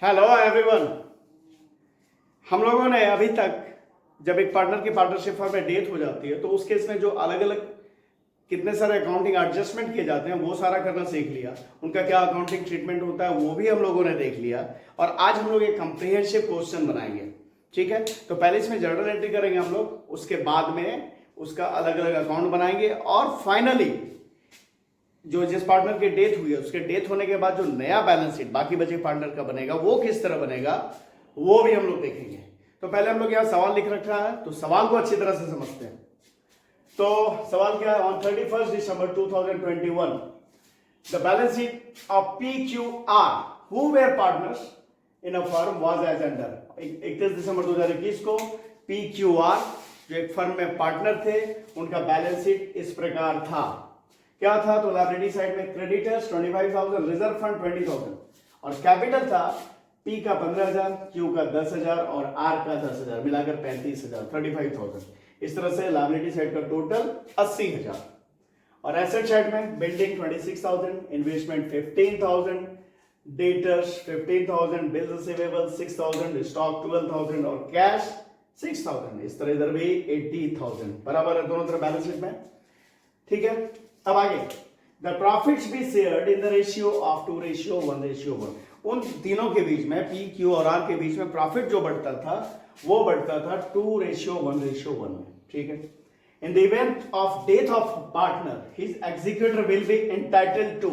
Hello everyone. हम लोगों ने अभी तक जब एक पार्टनर की पार्टनरशिप फर्म में डेथ हो जाती है तो उस केस में जो अलग अलग कितने सारे अकाउंटिंग एडजस्टमेंट किए जाते हैं वो सारा करना सीख लिया। उनका क्या अकाउंटिंग ट्रीटमेंट होता है वो भी हम लोगों ने देख लिया। और आज हम लोग एक कंप्रिहेंसिव क्वेश्चन बनाएंगे। ठीक है, तो पहले इसमें जर्नल एंट्री करेंगे हम लोग, उसके बाद में उसका अलग अलग अकाउंट बनाएंगे और फाइनली जो जिस पार्टनर की डेथ हुई है उसके डेथ होने के बाद जो नया बैलेंस शीट बाकी बचे पार्टनर का बनेगा वो किस तरह बनेगा वो भी हम लोग देखेंगे। तो पहले हम लोग यहां सवाल लिख रखा है तो सवाल को अच्छी तरह से समझते हैं। तो सवाल क्या है? On 31 December 2021 the balance sheet of PQR who were partners in a firm was as under. 31 दिसंबर 2021 को PQR जो एक फर्म में पार्टनर थे उनका बैलेंस शीट इस प्रकार था। क्या था? तो लायबिलिटी साइड में क्रेडिटर्स 25,000, रिजर्व फंड 20,000 और कैपिटल था P का 15,000, Q का 10,000 और R का 10,000, मिलाकर 35,000, 35,000। इस तरह से लायबिलिटी साइड का टोटल 80,000 और एसेट साइड में building 26,000, investment 15,000, debtors 15,000, bills receivable 6,000, stock 12,000 और कैश 6,000। इस तरह इधर भी 80,000 बराबर है दोनों तरफ बैलेंस शीट में। ठीक है, अब आगे the profits be shared in the ratio of 2:1:1। उन तीनों के बीच में P, Q और R के बीच में प्रॉफिट जो बढ़ता था वो बढ़ता था 2:1:1 में। ठीक है, in the event of death of partner his executor will be entitled to.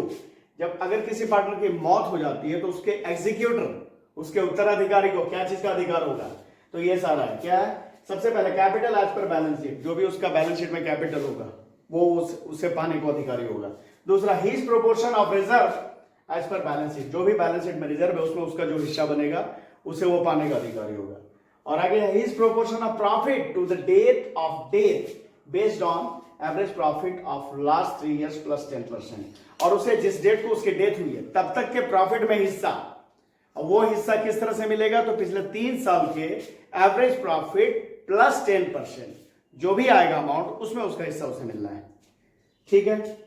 जब अगर किसी पार्टनर की मौत हो जाती है तो उसके एग्जीक्यूटर उसके उत्तराधिकारी को क्या चीज का अधिकार होगा? तो ये सारा है क्या है? सबसे पहले capital as per balance sheet, जो भी उसका बैलेंस शीट में कैपिटल होगा वो उससे पाने को अधिकारी होगा। दूसरा his proportion of reserve as per balance sheet, जो भी बैलेंस शीट में रिजर्व है उसमें उसका जो हिस्सा बनेगा उसे वो पाने का अधिकारी होगा। और आगे his proportion of profit to the date of death based on average profit of last 3 years plus 10%। और उसे जिस डेट को उसकी डेथ हुई है तब तक के प्रॉफिट में हिस्सा, और वो हिस्सा किस तरह से मिलेगा? तो पिछले 3 साल के एवरेज प्रॉफिट प्लस 10%, जो भी आएगा अमाउंट उसमें उसका हिस्सा उसे मिलना है। ठीक है,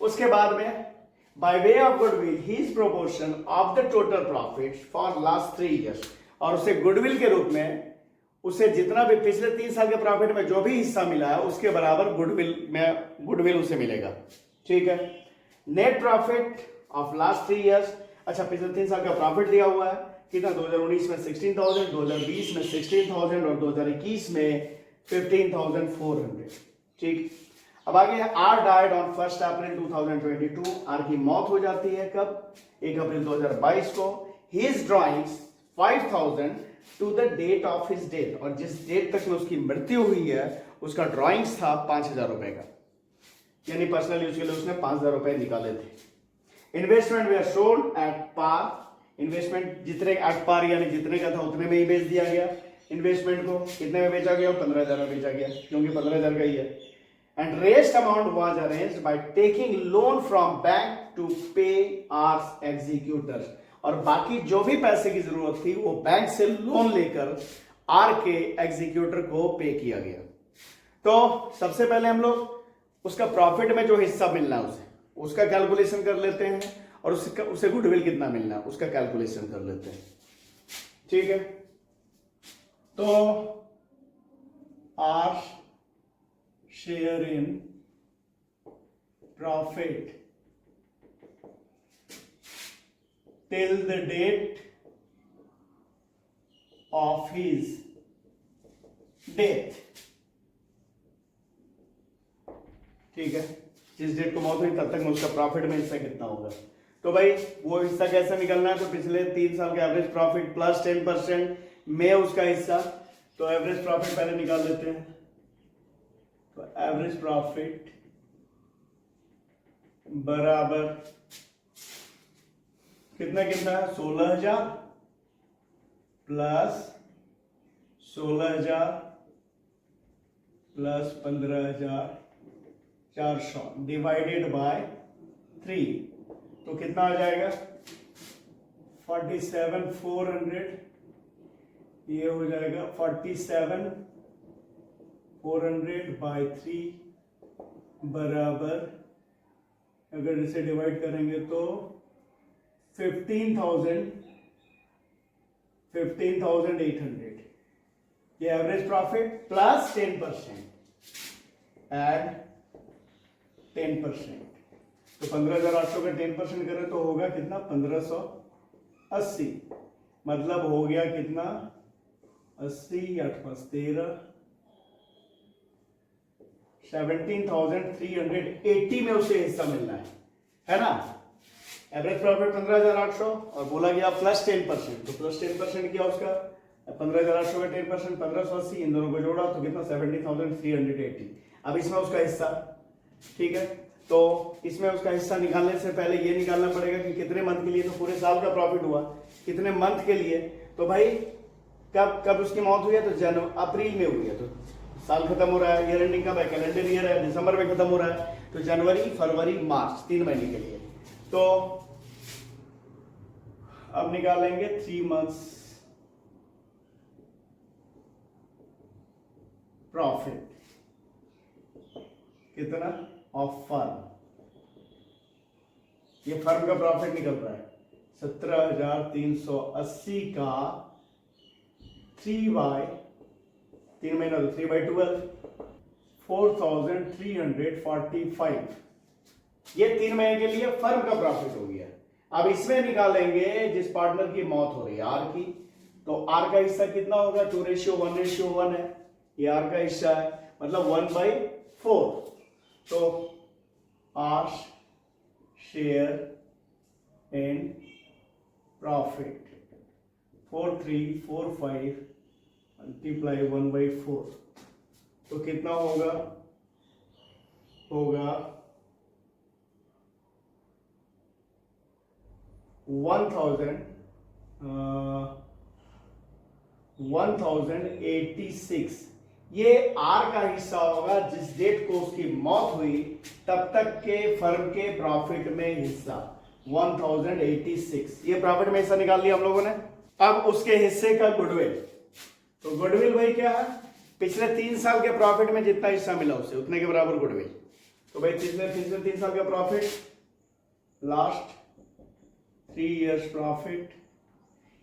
उसके बाद में by way of goodwill his proportion of the total profit for last 3 years, और उसे गुडविल के रूप में उसे जितना भी पिछले 3 साल के प्रॉफिट में जो भी हिस्सा मिला है उसके बराबर गुडविल उसे मिलेगा। ठीक है, net profit of last 3 years। अच्छा, पिछले 3 साल का प्रॉफिट दिया हुआ है कितना? 2019 में 16,000, 2020 में 16,000 और 2021 में 15,400। ठीक, अब आगे है R died on 1 April 2022। R की मौत हो जाती है कब? 1 अप्रैल 2022 को। His drawings 5,000 to the date of his death, और जिस डेट तक में उसकी मृत्यु हुई है उसका ड्रॉइंग्स था 5,000 रुपए का, यानी पर्सनल यूज के लिए उसने 5,000 रुपए निकाले थे। Investment were sold at par. Investment जितने एट पार यानी जितने का था उतने में ही बेच दिया गया। इन्वेस्टमेंट को कितने में बेचा गया? 15,000 में बेचा गया, क्योंकि 15,000 का ही है। And rest amount was arranged by taking loan from bank to pay R's executors, और बाकी जो भी पैसे की जरूरत थी वो बैंक से लोन लेकर आर के एग्जीक्यूटर को पे किया गया। तो सबसे पहले हम लोग उसका प्रॉफिट में जो हिस्सा मिलना है उसका कैलकुलेशन कर लेते हैं, और उसे गुडविल कितना मिलना है उसका कैलकुलेशन कर लेते हैं। ठीक है, तो R share in profit till the date of his death. ठीक है, जिस डेट को मौत हुई तब तक में उसका प्रॉफिट में हिस्सा कितना होगा? तो भाई वो हिस्सा कैसे निकलना है? तो पिछले 3 साल का एवरेज प्रॉफिट प्लस 10% में उसका हिस्सा। तो एवरेज प्रॉफिट पहले निकाल लेते हैं। तो एवरेज प्रॉफिट बराबर कितना कितना है? 16,000 प्लस 16,000 प्लस 15,400 डिवाइडेड बाय 3। तो कितना आ जाएगा? 47,400। ये हो जाएगा 47,400 बाय 3 बराबर, अगर इसे डिवाइड करेंगे तो 15,000 15,800, ये एवरेज प्रॉफिट प्लस 10%, एड 10%, तो 15,800 का 10% करें तो होगा कितना 1580, मतलब हो गया कितना 80 8 5 13, 17,380 में उसे हिस्सा मिलना है ना। एवरेज प्रॉफिट 15,800 और बोला गया प्लस 10%, तो प्लस 10% किया उसका 15,800 का 10%, 1580, इन दोनों को जोड़ा तो कितना 17,380। अब इसमें उसका हिस्सा, ठीक है, तो इसमें उसका हिस्सा निकालने से पहले ये निकालना पड़ेगा कि कितने मंथ के लिए, तो पूरे साल का प्रॉफिट हुआ, कितने मंथ के लिए, तो भाई कब कब उसकी मौत हुई है, तो अप्रैल में हुई है, तो साल खत्म हो रहा है, ईयर एंडिंग कब है, कैलेंडर ईयर है, दिसंबर में खत्म हो रहा है, तो जनवरी फरवरी मार्च 3 महीने के लिए। तो अब निकालेंगे 3 मंथ्स प्रॉफिट, कितना ऑफ फर्म, ये फर्म का प्रॉफिट निकल रहा है 17,380 का 3 महीना तो 3/12, 4,345, ये 3 महीने के लिए फर्म का प्रॉफिट हो गया। अब इसमें निकालेंगे जिस पार्टनर की मौत हो रही है आर की, तो आर का हिस्सा कितना होगा, 2:1:1 है, ये आर का हिस्सा है, मतलब 1/4, तो R share in profit 4345 multiply 1/4, तो कितना होगा 1086, ये आर का हिस्सा होगा जिस डेट को उसकी मौत हुई तब तक के फर्म के प्रॉफिट में हिस्सा 1086, ये प्रॉफिट में हिस्सा निकाल लिया हम लोगों ने। अब उसके हिस्से का गुडविल, तो गुडविल भाई क्या है, पिछले 3 साल के प्रॉफिट में जितना हिस्सा मिला उसे उतने के बराबर गुडविल, तो भाई पिछले 3 साल का प्रॉफिट, लास्ट 3 इयर्स प्रॉफिट,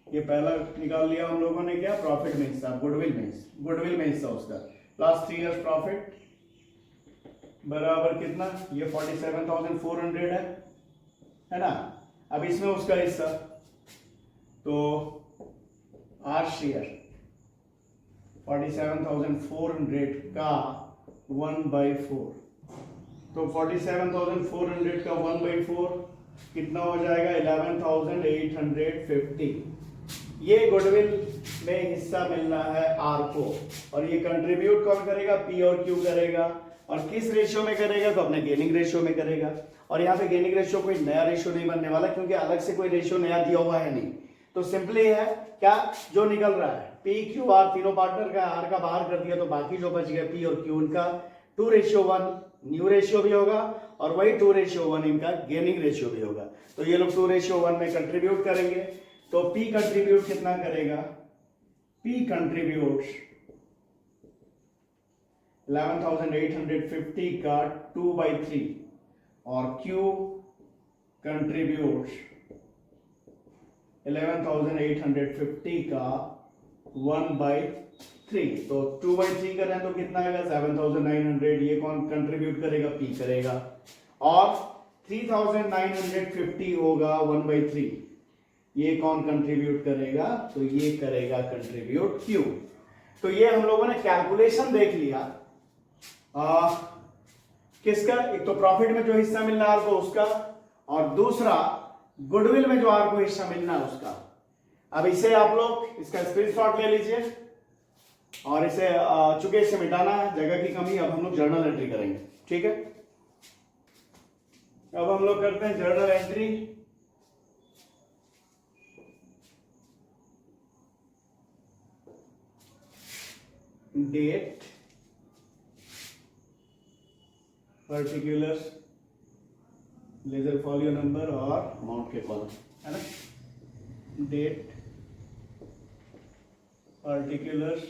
ये पहला निकाल लिया हम लोगों ने, क्या प्रॉफिट में हिस्सा, गुडविल में हिस्सा उसका, लास्ट 3 इयर्स प्रॉफिट बराबर कितना, ये 47,400 है ना। अब इसमें उसका हिस्सा, तो आर शेयर 47,400 का 1/4, तो 47,400 का 1/4 कितना हो जाएगा 11,850, ये गुडविल में हिस्सा मिलना है आर को, और ये कंट्रीब्यूट कौन करेगा, पी और क्यू करेगा, और किस रेशियो में करेगा, तो अपने गेनिंग रेशियो में करेगा। और यहाँ पे गेनिंग रेशियो कोई नया रेशियो नहीं बनने वाला, क्योंकि अलग से कोई रेशियो नया दिया हुआ है नहीं, तो सिंपली है क्या जो निकल रहा है पी क्यू आर, तीनों पार्टनर का आर का बाहर कर दिया, तो बाकी जो बच गया पी और क्यू, उनका 2:1 न्यू रेशियो भी होगा, और वही 2:1 इनका गेनिंग रेशियो भी होगा, तो ये लोग 2:1 में कंट्रीब्यूट करेंगे। तो पी कंट्रीब्यूट कितना करेगा, पी कंट्रीब्यूट 11,850 का 2/3, और क्यू कंट्रीब्यूट 11,850 का 1/3, तो 2/3 करें तो कितना आएगा 7,900, ये कौन कंट्रीब्यूट करेगा, पी करेगा, और 3,950 होगा 1/3, ये कौन कंट्रीब्यूट करेगा, तो ये करेगा कंट्रीब्यूट क्यू। तो ये हम लोगों ने कैलकुलेशन देख लिया किसका, एक तो प्रॉफिट में जो हिस्सा मिलना है आपको उसका, और दूसरा गुडविल में जो आपको हिस्सा मिलना है उसका। अब इसे आप लोग इसका स्क्रीनशॉट ले लीजिए, और इसे चूंकि इसे मिटाना है, जगह की कमी, अब हम लोग जर्नल एंट्री करेंगे, ठीक है। अब हम लोग करते हैं journal entry, date, particular, ledger folio number और अमाउंट के कॉलम, है ना। Date, particular,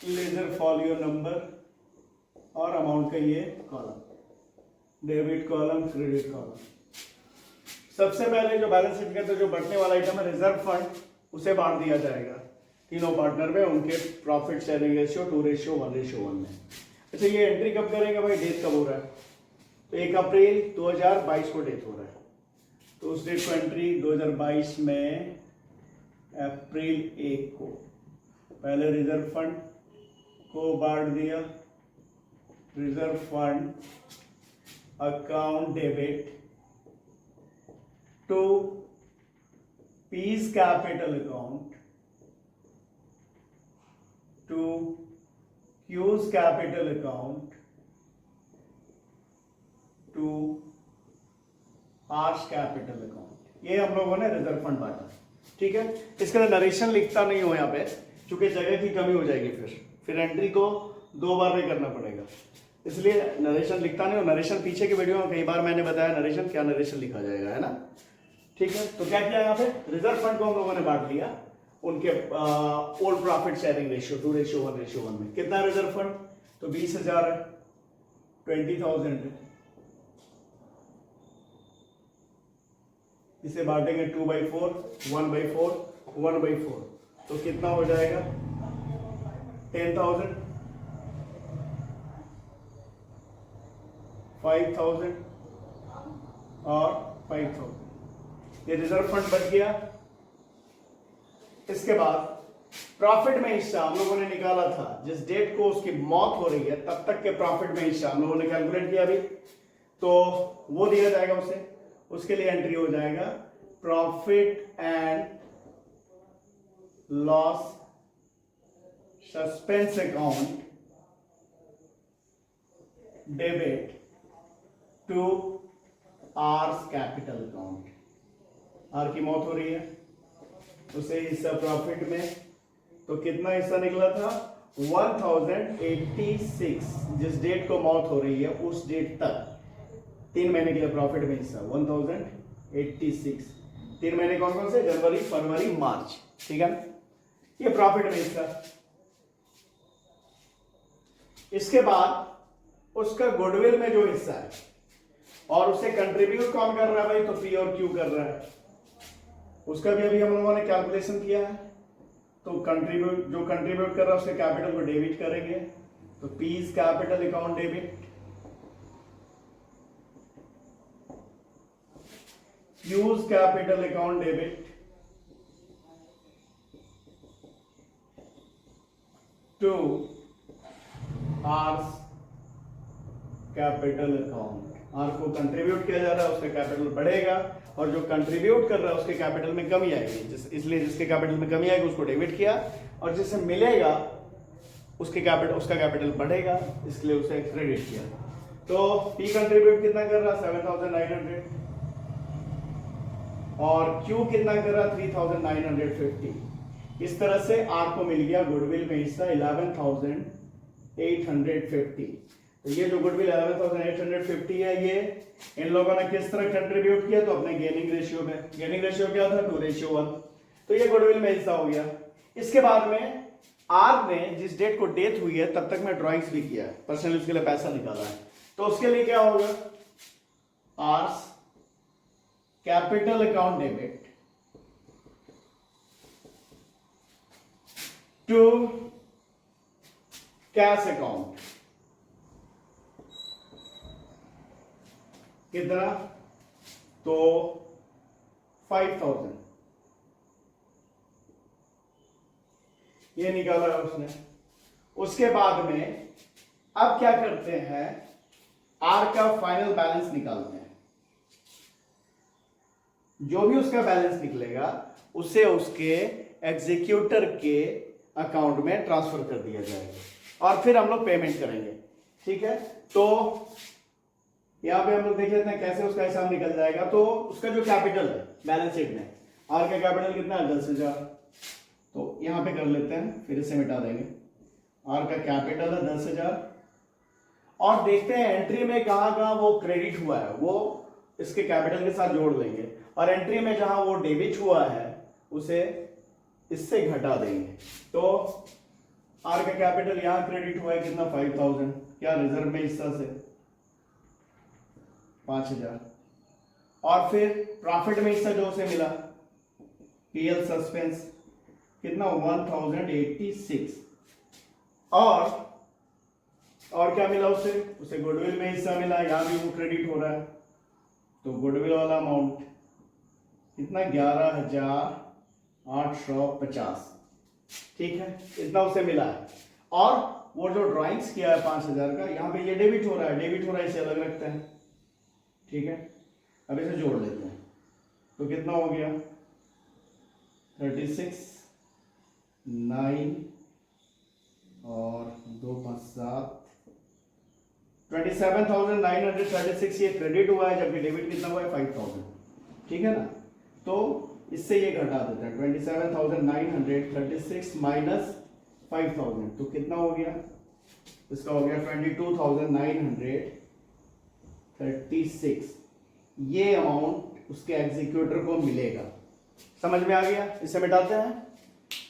ledger folio number और अमाउंट का ये column, debit column, credit column, सबसे पहले जो बैलेंस शीट के अंदर जो बढ़ने वाला आइटम है रिजर्व फंड, उसे बांट दिया जाएगा तीनों पार्टनर में उनके प्रॉफिट शेयरिंग रेशियो 2:1:1 में। अच्छा, ये एंट्री कब करेंगे भाई, डेट कब हो रहा है, तो 1 अप्रैल 2022 को डेट हो रहा है, तो उस डेट को एंट्री 2022 में अप्रैल 1 को पहले रिजर्व फंड को बांट दिया, reserve fund account debit to P's capital account to Q's capital account to R's capital account. ये हम लोगों ने रिजर्व फंड बांटा, ठीक है। इसके लिए नरेशन लिखता नहीं हो यहाँ पे, क्योंकि जगह की कमी हो जाएगी, फिर एंट्री को 2 बार में करना पड़ेगा, इसलिए नरेशन लिखता नहीं हो। नरेशन पीछे की वीडियो में कई बार मैंने बताया नरेशन क्या नरेशन लिखा जाएगा, है ना, ठीक है। तो क्या किया यहाँ पे, रिजर्व फंड को हम लोगों ने बांट लिया उनके ओल्ड प्रॉफिट शेयरिंग रेशियो 2:1:1 में। कितना रिजर्व फंड, तो 20,000 है, 20,000 है, इसे बांटेंगे 2/4 1/4 1/4, तो कितना हो जाएगा 10,000 5,000 और 5,000। ये रिजर्व फंड बच गया। इसके बाद प्रॉफिट में हिस्सा हम लोगों ने निकाला था, जिस डेट को उसकी मौत हो रही है तब तक के प्रॉफिट में हिस्सा हम लोगों ने कैलकुलेट किया अभी, तो वो दिया जाएगा उसे, उसके लिए एंट्री हो जाएगा profit and loss suspense account debit to R's capital account. R की मौत हो रही है, उसे हिस्सा प्रॉफिट में, तो कितना हिस्सा निकला था 1086, जिस डेट को मौत हो रही है उस डेट तक 3 महीने के लिए प्रॉफिट में हिस्सा 1086। 3 महीने कौन कौन से, जनवरी फरवरी मार्च, ठीक है, ये प्रॉफिट में हिस्सा। इसके बाद उसका गुडविल में जो हिस्सा है, और उसे कंट्रीब्यूट कौन कर रहा है भाई, तो पी और क्यू कर रहा है, उसका भी अभी हम लोगों ने कैलकुलेशन किया है। तो कंट्रीब्यूट जो कंट्रीब्यूट कर रहा है उसके कैपिटल को डेबिट करेंगे, तो P's capital account debit, Q's capital account debit to R's capital account. R को कंट्रीब्यूट किया जा रहा है, उसका कैपिटल बढ़ेगा, और जो कंट्रीब्यूट कर रहा है उसके कैपिटल में कमी आएगी, इसलिए जिसके कैपिटल में कमी आएगी उसको डेबिट किया, और जिसे मिलेगा उसका कैपिटल बढ़ेगा, इसलिए उसे क्रेडिट किया। तो पी कंट्रीब्यूट कितना कर रहा है 7,900, और क्यू कितना कर रहा 3,950। इस तरह से आर को मिल गया गुडविल में हिस्सा 11,850। तो ये जो गुडविल 11,850 है, ये इन लोगों ने किस तरह कंट्रीब्यूट किया, तो अपने गेनिंग रेशियो में। गेनिंग रेशियो क्या था 2:1, तो ये गुडविल में हिस्सा हो गया। इसके बाद में आर ने जिस डेट को डेथ हुई है तब तक मैं ड्राइंग्स भी किया है, पर्सनली उसके लिए पैसा निकाला है, तो उसके लिए क्या होगा, R's capital account debit to cash account, कितना, तो 5,000 ये निकाला है उसने। उसके बाद में अब क्या करते हैं, आर का फाइनल बैलेंस निकालते हैं। जो भी उसका बैलेंस निकलेगा उसे उसके एग्जीक्यूटर के अकाउंट में ट्रांसफर कर दिया जाएगा, और फिर हम लोग पेमेंट करेंगे, ठीक है। तो यहां पे हम लोग देख लेते हैं कैसे उसका हिसाब निकल जाएगा। तो उसका जो कैपिटल है बैलेंस शीट में, आर का कैपिटल कितना है 10,000, तो यहां पे कर लेते हैं, फिर इसे मिटा देंगे। आर का कैपिटल है 10,000, और देखते हैं एंट्री में कहां वो क्रेडिट हुआ है, वो इसके कैपिटल के साथ जोड़ लेंगे, और एंट्री में जहां वो डेबिट हुआ है उसे इससे घटा देंगे। तो आर का कैपिटल यहां क्रेडिट हुआ है कितना 5,000, क्या रिजर्व में हिस्सा से 5,000। और फिर प्रॉफिट में हिस्सा जो उसे मिला पीएल सस्पेंस कितना 1086, और क्या मिला उसे गुडविल में हिस्सा मिला, यहां भी वो क्रेडिट हो रहा है, तो गुडविल वाला अमाउंट कितना 11,850, ठीक है, इतना उसे मिला है। और वो जो ड्राइंग्स किया है 5,000 का, यहाँ पे ये डेबिट हो रहा है, इसे अलग रखते हैं, ठीक है। अब इसे जोड़ लेते हैं, तो कितना हो गया 36, 9 और 2 5 7, 27,936 ये क्रेडिट हुआ है, जबकि डेबिट कितना हुआ है 5,000, ठीक है ना। तो इससे ये घटा देते हैं 27,936 माइनस 5,000, तो कितना हो गया, इसका हो गया 22,936। ये अमाउंट उसके एग्जीक्यूटर को मिलेगा। समझ में आ गया? इसे मिटाते हैं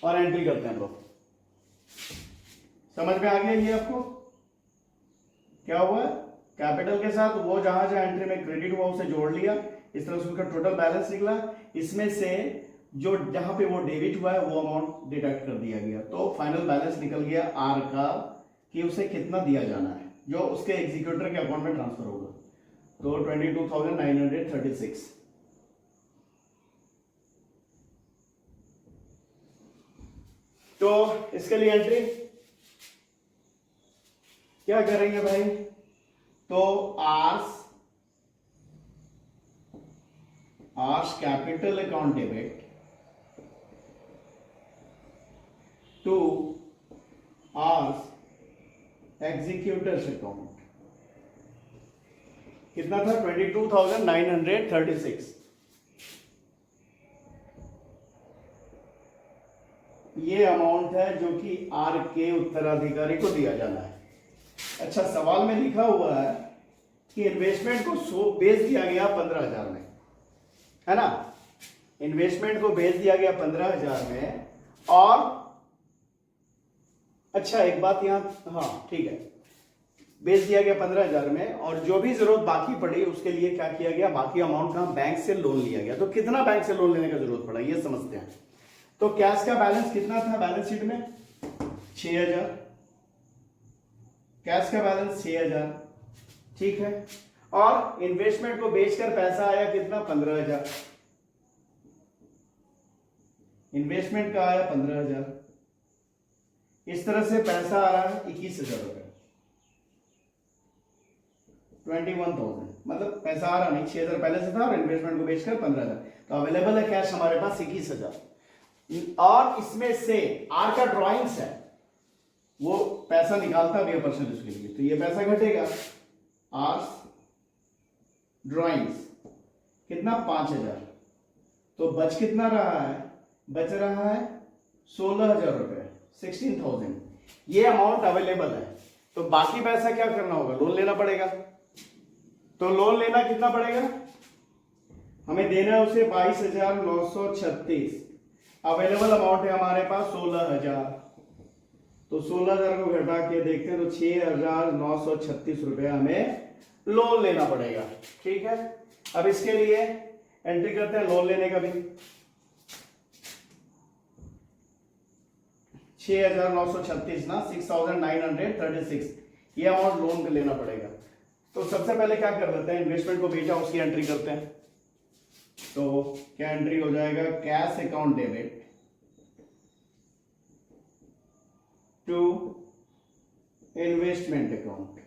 और एंट्री करते हैं लोग। समझ में आ गया ये आपको क्या हुआ? कैपिटल के साथ वो जहां जहां एंट्री में क्रेडिट हुआ उसे जोड़ लिया, इस तरह से उसका टोटल बैलेंस निकला। इसमें से जो जहां पे वो डेबिट हुआ है वो अमाउंट डिडक्ट कर दिया गया, तो फाइनल बैलेंस निकल गया आर का कि उसे कितना दिया जाना है जो उसके एग्जीक्यूटर के अकाउंट में ट्रांसफर होगा, तो 22,936। तो इसके लिए एंट्री क्या करेंगे भाई? तो R's capital account debit to R's executors account कितना था 22,936। ये अमाउंट है जो कि आर के उत्तराधिकारी को दिया जाना है। अच्छा, सवाल में लिखा हुआ है कि इन्वेस्टमेंट को बेच दिया गया 15,000 में, है ना। इन्वेस्टमेंट को बेच दिया गया 15,000 में, और अच्छा एक बात यहां, हाँ ठीक है, बेच दिया गया 15,000 में, और जो भी जरूरत बाकी पड़ी उसके लिए क्या किया गया, बाकी अमाउंट का बैंक से लोन लिया गया। तो कितना बैंक से लोन लेने का जरूरत पड़ा ये समझते हैं। तो कैश का बैलेंस कितना था बैलेंस शीट में 6,000, कैश का बैलेंस 6,000, ठीक है। और इन्वेस्टमेंट को बेचकर पैसा आया कितना 15,000, इन्वेस्टमेंट का आया 15,000। इस तरह से पैसा आ रहा है 21,000 रुपए, 21,000, मतलब पैसा आ रहा नहीं, 6,000 पहले से था और इन्वेस्टमेंट को बेचकर 15,000, तो अवेलेबल है कैश हमारे पास 21,000। और इसमें से आर का ड्रॉइंग्स है, वो पैसा निकालता भी है पर्सनल यूज के लिए, तो ये पैसा घटेगा। आर्स ड्रॉइंग्स कितना 5,000, तो बच कितना रहा है, बच रहा है 16,000 रुपए, 16,000। ये अमाउंट अवेलेबल है, तो बाकी पैसा क्या करना होगा, लोन लेना पड़ेगा। तो लोन लेना कितना पड़ेगा, हमें देना है उसे 22,936। अवेलेबल अमाउंट है हमारे पास 16,000, तो 16,000 को घटा के देखते हैं तो 6,936 रुपए हमें लोन लेना पड़ेगा, ठीक है। अब इसके लिए एंट्री करते हैं लोन लेने का भी, 6,936 ना, 6,936 ये अमाउंट लोन पे लेना पड़ेगा। तो सबसे पहले क्या कर लेते हैं, इन्वेस्टमेंट को बेचा उसकी एंट्री करते हैं। तो क्या एंट्री हो जाएगा, cash account debit to investment account.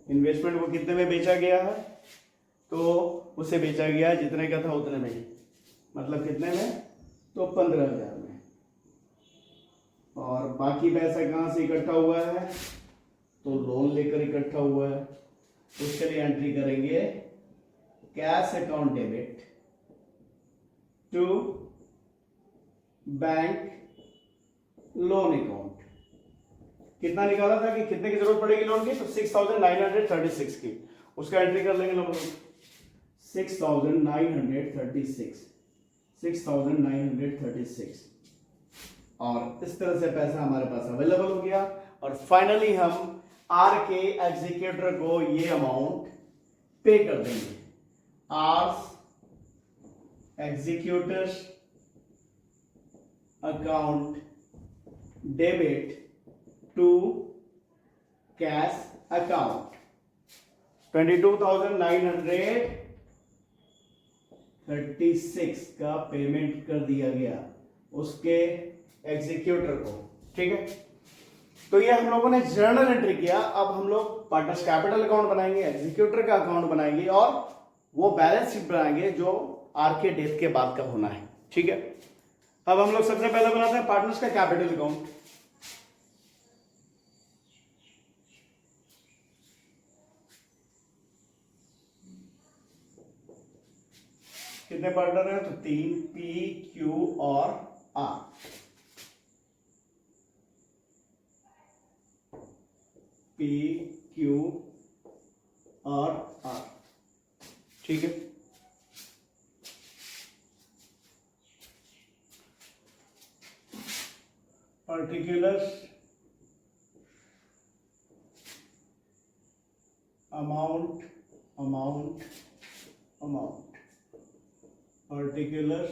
Investment को कितने में बेचा गया है, तो उसे बेचा गया जितने का था उतने में ही, मतलब कितने में, तो 15,000 में। और बाकी पैसा कहां से इकट्ठा हुआ है, तो लोन लेकर इकट्ठा हुआ है। उसके लिए एंट्री करेंगे cash account debit to bank loan account. कितना निकाला था कि कितने की जरूरत पड़ेगी लोन की, तो 6,936 की, उसका एंट्री कर लेंगे लोग 6,936, और इस तरह से पैसा हमारे पास अवेलेबल हो गया। और फाइनली हम आर के एग्जीक्यूटर को ये अमाउंट पे कर देंगे। R's executors account debit to cash account 22,936 का पेमेंट कर दिया गया उसके एग्जीक्यूटर को। ठीक है, तो ये हम लोगों ने जर्नल एंट्री किया। अब हम लोग पार्टनर्स कैपिटल अकाउंट बनाएंगे, एग्जीक्यूटर का अकाउंट बनाएंगे और वो बैलेंस शीट बनाएंगे जो आर के डेथ के बाद का होना है। ठीक है, अब हम लोग सबसे पहले बनाते हैं पार्टनर्स का कैपिटल अकाउंट। कितने पार्टनर हैं? तो 3, पी, क्यू और आर। पी, क्यू और आर। ठीक है, पर्टिकुलर अमाउंट पर्टिकुलर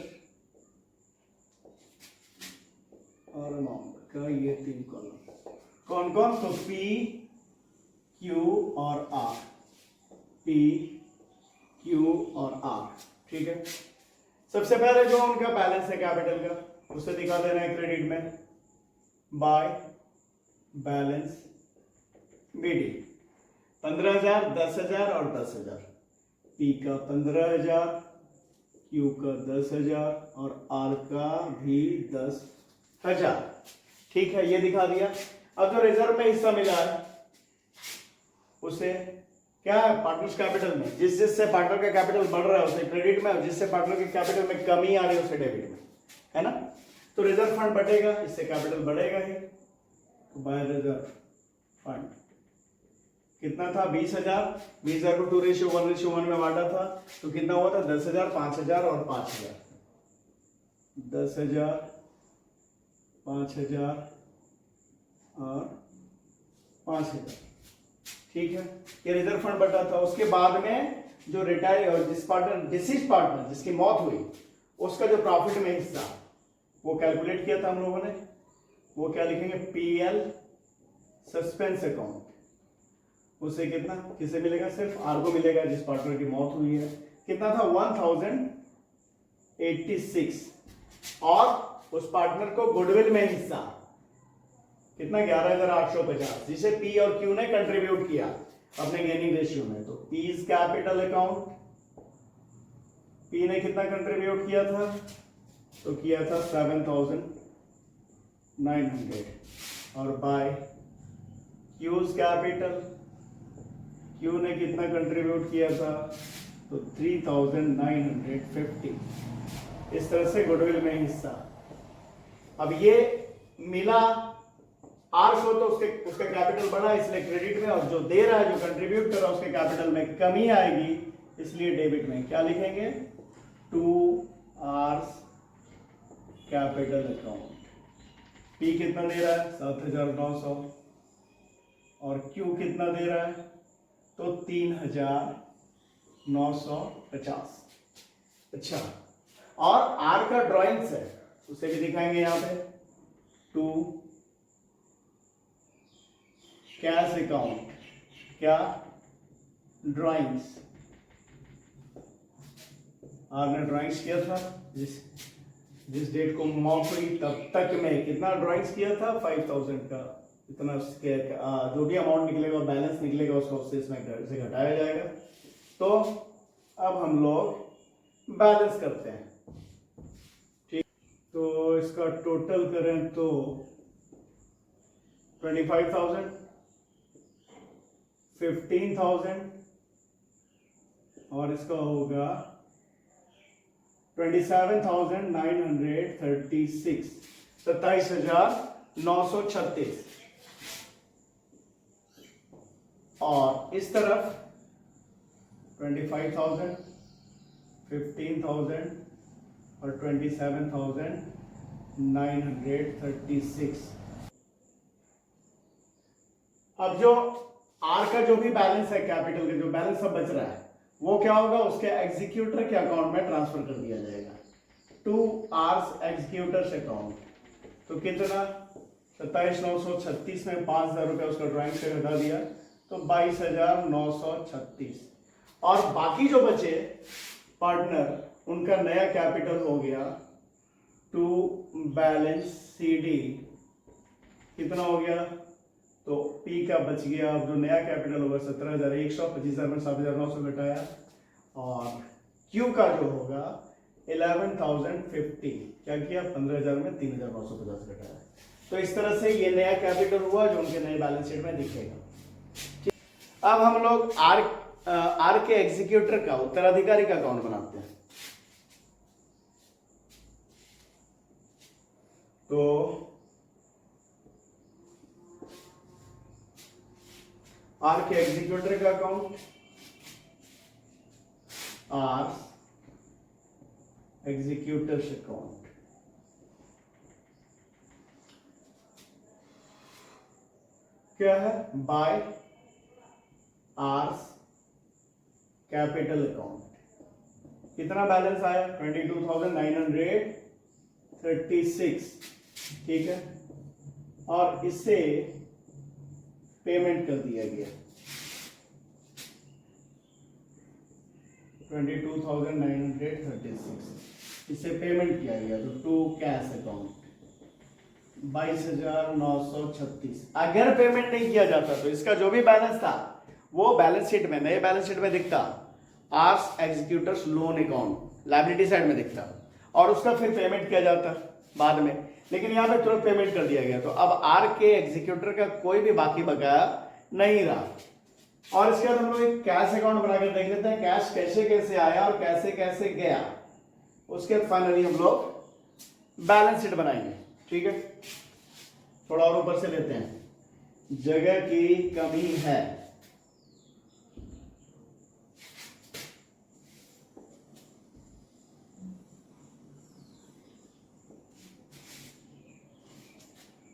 और अमाउंट का ये 3 कॉलम। कौन कौन? तो पी, क्यू और आर। पी, क्यू और आर। ठीक है, सबसे पहले जो उनका बैलेंस है कैपिटल का उसे दिखा देना है क्रेडिट में बाय बैलेंस बीडी। 15,000, 10,000 और 10,000। पी का 15,000, क्यू का 10,000 और आर का भी 10,000। ठीक है, ये दिखा दिया। अब जो रिजर्व में हिस्सा मिला है उसे क्या है? पार्टनर्स कैपिटल में। जिससे पार्टनर का कैपिटल बढ़ रहा है उसे क्रेडिट में, और जिससे पार्टनर के कैपिटल में कमी आ रही है उसे डेबिट में, है ना। तो रिजर्व फंड बढ़ेगा, इससे कैपिटल बढ़ेगा ही। तो बाय रिजर्व फंड कितना था? 20,000। 20,000 को 2:1:1 में बांटा था तो कितना हुआ था? 10,000, 5,000 और 5,000। 10,000, 5,000 और 5,000। ठीक है, ये रिजर्व फंड बढ़ा था। उसके बाद में जो रिटायर और डिसीज पार्टनर जिसकी मौत हुई उसका जो प्रॉफिट में हिस्सा वो कैलकुलेट किया था हम लोगों ने। वो क्या लिखेंगे? PL suspense account. उसे कितना किसे मिलेगा? सिर्फ आर को मिलेगा जिस पार्टनर की मौत हुई है। कितना था? 1086। और उस पार्टनर को गुडविल में हिस्सा कितना? 11,850, जिसे पी और क्यू ने कंट्रीब्यूट किया अपने गेनिंग रेशियो में। तो पीज कैपिटल अकाउंट, पी ने कितना कंट्रीब्यूट किया था? तो किया था 7,900। और बाय क्यूज कैपिटल, क्यू ने कितना कंट्रीब्यूट किया था? तो 3,950। इस तरह से गुडविल में हिस्सा। अब ये मिला आर को तो उसका कैपिटल बढ़ा इसलिए क्रेडिट में, और जो दे रहा है, जो कंट्रीब्यूट कर रहा है उसके कैपिटल में कमी आएगी इसलिए डेबिट में। क्या लिखेंगे? 2 आर्स कैपिटल अकाउंट। पी कितना दे रहा है? 7,900। और क्यू कितना दे रहा है? तो 3,950। अच्छा, और आर का ड्राइंग्स है उसे भी दिखाएंगे यहां पे। 2 कैश अकाउंट, क्या? ड्राइंग्स। आर ने ड्राइंग्स किया था जिस डेट को मौत हुई तब तक में कितना ड्राइंग्स किया था? 5,000 का। इतना जो भी अमाउंट निकलेगा, बैलेंस निकलेगा, उसको उससे इसमें से घटाया जाएगा। तो अब हम लोग बैलेंस करते हैं। ठीक, तो इसका टोटल करें तो 25,000, 15,000 और इसका होगा 27,936, 27,936। और इस तरफ 25,000, 15,000 और 27,936। अब जो आर का जो भी बैलेंस है कैपिटल का जो बैलेंस सब बच रहा है वो क्या होगा, उसके एग्जीक्यूटर के अकाउंट में ट्रांसफर कर दिया जाएगा टू आर्स एग्जीक्यूटर्स अकाउंट। तो कितना, 27,936 में 5,000 रुपये उसका ड्राइंग से घटा दिया तो 22,936। और बाकी जो बचे पार्टनर उनका नया कैपिटल हो गया टू बैलेंस CD, कितना हो गया, तो P का बच गया, अब जो नया कैपिटल होगा 17,100, 25,000 में 7,900 घटाया, और Q का जो होगा 11,050, क्या किया, 15,000 में 3,950 घटाया। तो इस तरह से ये नया कैपिटल हुआ जो उनके नए बैलेंस शीट में दिखेगा। अब हम लोग आर के एग्जीक्यूटर का उत्तराधिकारी का अकाउंट बनाते हैं। तो आर के एग्जीक्यूटर का अकाउंट, आर एग्जीक्यूटर्स अकाउंट, क्या है, बाय आर्स कैपिटल अकाउंट। कितना बैलेंस आया, 22,936, ठीक है, और इससे पेमेंट कर दिया गया 22,936, इससे पेमेंट किया गया तो टू कैश अकाउंट 22,936। अगर पेमेंट नहीं किया जाता तो इसका जो भी बैलेंस था वो बैलेंस शीट में, नए बैलेंस शीट में दिखता R's executors loan account, liability side में दिखता, और उसका फिर पेमेंट किया जाता बाद में, लेकिन यहां पे तुरंत पेमेंट कर दिया गया। तो अब आर के एग्जीक्यूटर का कोई भी बाकी बकाया नहीं रहा। और इसके बाद हम लोग एक कैश अकाउंट बनाकर देख लेते हैं कैश कैसे कैसे आया और कैसे कैसे गया। उसके बाद फाइनली हम लोग बैलेंस शीट बनाएंगे, ठीक है। थोड़ा और ऊपर से लेते हैं, जगह की कमी है,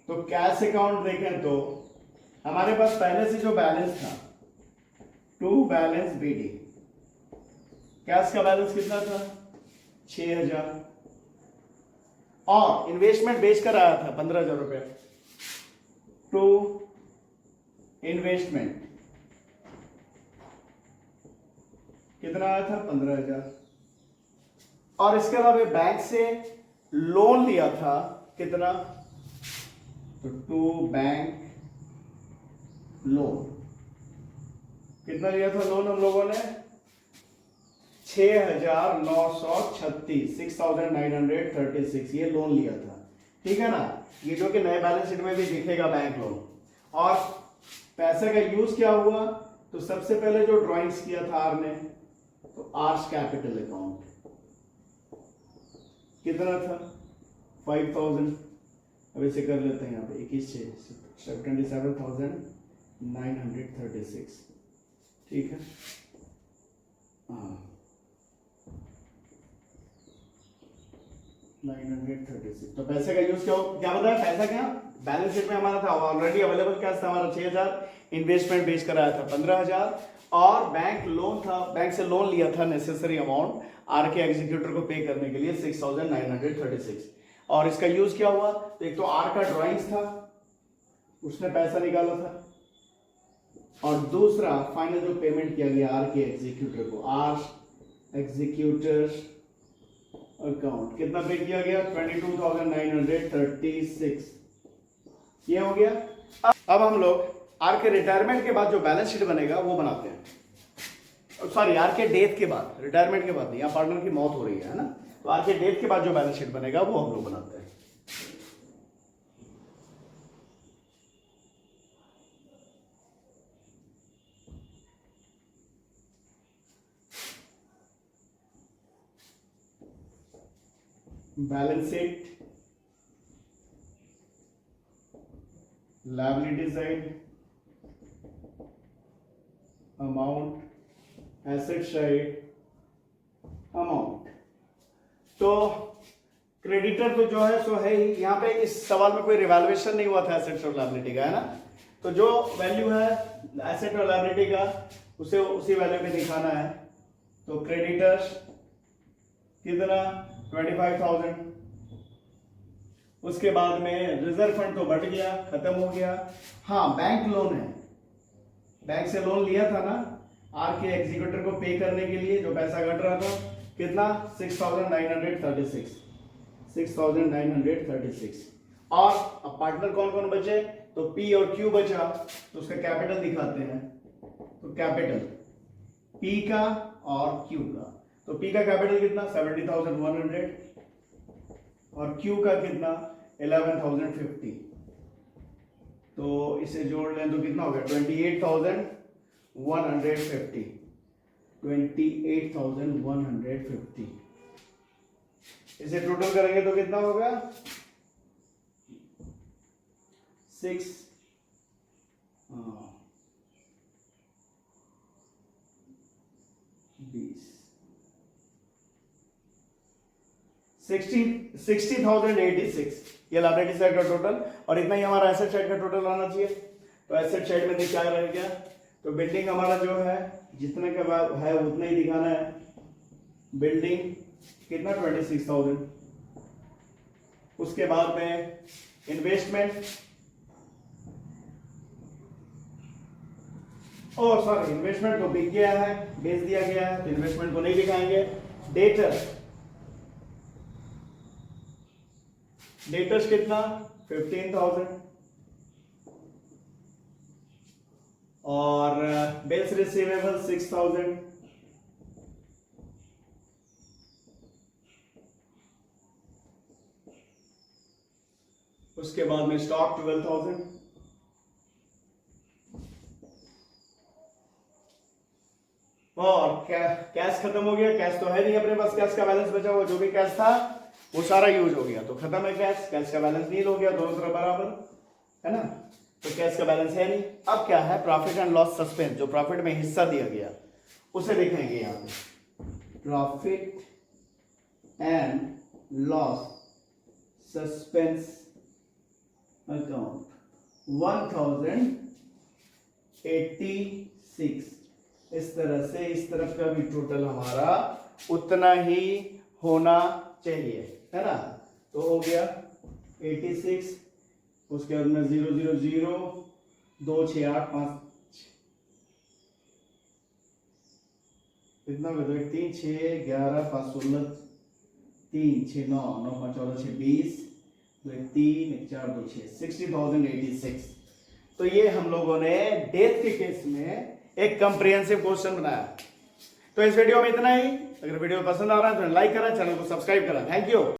तो कैश अकाउंट देखें तो हमारे पास पहले से जो बैलेंस था टू बैलेंस BD, कैश का बैलेंस कितना था 6,000, और इन्वेस्टमेंट बेच कर आया था 15,000 रुपए टू इन्वेस्टमेंट, कितना आया था 15,000, और इसके अलावा बैंक से लोन लिया था कितना, तो टू बैंक लोन, कितना लिया था लोन हम लोगों ने 6,936, 6,936 ये लोन लिया था, ठीक है ना। ये जो कि नए बैलेंस शीट में भी दिखेगा बैंक लोन। और पैसे का यूज क्या हुआ, तो सबसे पहले जो ड्राइंग्स किया था आर ने, तो आर्स कैपिटल अकाउंट कितना था 5,000, अब इसे कर लेते हैं यहाँ पे 27,936, ठीक है। हाँ 936, तो पैसे का यूज क्या बताया, पैसा क्या बैलेंस शीट में हमारा था ऑलरेडी अवेलेबल कैश था हमारा 6,000, इन्वेस्टमेंट बेच कर आया था 15,000, और बैंक लोन था, बैंक से लोन लिया था नेसेसरी अमाउंट आर के एग्जीक्यूटर को पे करने के लिए 6,936, और इसका यूज क्या हुआ, तो एक तो आर का ड्राइंग्स था उसने पैसा निकाला था, और दूसरा फाइनल जो पेमेंट किया गया आर के एग्जीक्यूटर को, आर एग्जीक्यूटर्स अकाउंट, कितना पे किया गया 22,936, ये हो गया। अब हम लोग आर के रिटायरमेंट के बाद जो बैलेंस शीट बनेगा वो बनाते हैं, सॉरी आर के डेथ के बाद, रिटायरमेंट के बाद नहीं, यहाँ पार्टनर की मौत हो रही है ना, तो आर के डेथ के बाद जो बैलेंस शीट बनेगा वो हम लोग बनाते हैं। Balance sheet, liability side, amount, asset side, amount. तो क्रेडिटर तो जो है सो है ही, यहाँ पे इस सवाल में कोई रिवैल्यूएशन नहीं हुआ था एसेट्स और लायबिलिटी का, है ना। तो जो वैल्यू है एसेट और लायबिलिटी का उसे उसी वैल्यू में दिखाना है, तो क्रेडिटर्स कितना 25,000। उसके बाद में रिजर्व फंड तो बढ़ गया, खत्म हो गया। हाँ, बैंक लोन है, बैंक से लोन लिया था ना आर के एग्जीक्यूटिव को पे करने के लिए, जो पैसा घट रहा था, कितना 6,936। और अब पार्टनर कौन कौन बचे, तो पी और क्यू बचा, तो उसका कैपिटल दिखाते हैं। तो कैपिटल पी का और क्यू का, तो पी का कैपिटल कितना 70,100 और क्यू का कितना 11,050। तो इसे जोड़ लें तो कितना हो गया 28,150। 28,150 इसे टोटल करेंगे तो कितना होगा 6 60,086 ये लायबिलिटी साइड का टोटल, और इतना ही हमारा एसेट साइड का टोटल आना चाहिए। तो एसेट साइड में क्या रह गया, तो बिल्डिंग हमारा जो है जितने का है उतना ही दिखाना है। बिल्डिंग कितना 26,000। उसके बाद में इन्वेस्टमेंट, सॉरी इन्वेस्टमेंट तो बिक गया है, बेच दिया गया है, तो इन्वेस्टमेंट को नहीं दिखाएंगे। डेटर्स कितना 15,000 और बिल्स रिसीवेबल 6,000। उसके बाद में स्टॉक 12,000 और कैश खत्म हो गया। कैश तो है नहीं अपने पास, कैश का बैलेंस बचा हुआ, जो भी कैश था वो सारा यूज हो गया, तो खत्म है कैश। कैश का बैलेंस नील हो गया, दोनों तरफ बराबर है ना, तो कैश का बैलेंस है नहीं। अब क्या है, प्रॉफिट एंड लॉस सस्पेंस, जो प्रॉफिट में हिस्सा दिया गया उसे देखेंगे यहाँ पे। Profit and loss suspense account 1086। इस तरह से इस तरफ का भी टोटल हमारा उतना ही होना चाहिए, है ना। तो हो गया 86, उसके बाद में 000 268 कितना हो गया 3 6 11 5 16 3 6 9 9 5 14 6 20 3 4 2 6 60,086। तो ये हम लोगों ने डेथ के केस में एक कंप्रिहेंसिव क्वेश्चन बनाया। तो इस वीडियो में इतना ही। अगर वीडियो पसंद आ रहा है तो लाइक करें, चैनल को सब्सक्राइब करें। Thank you.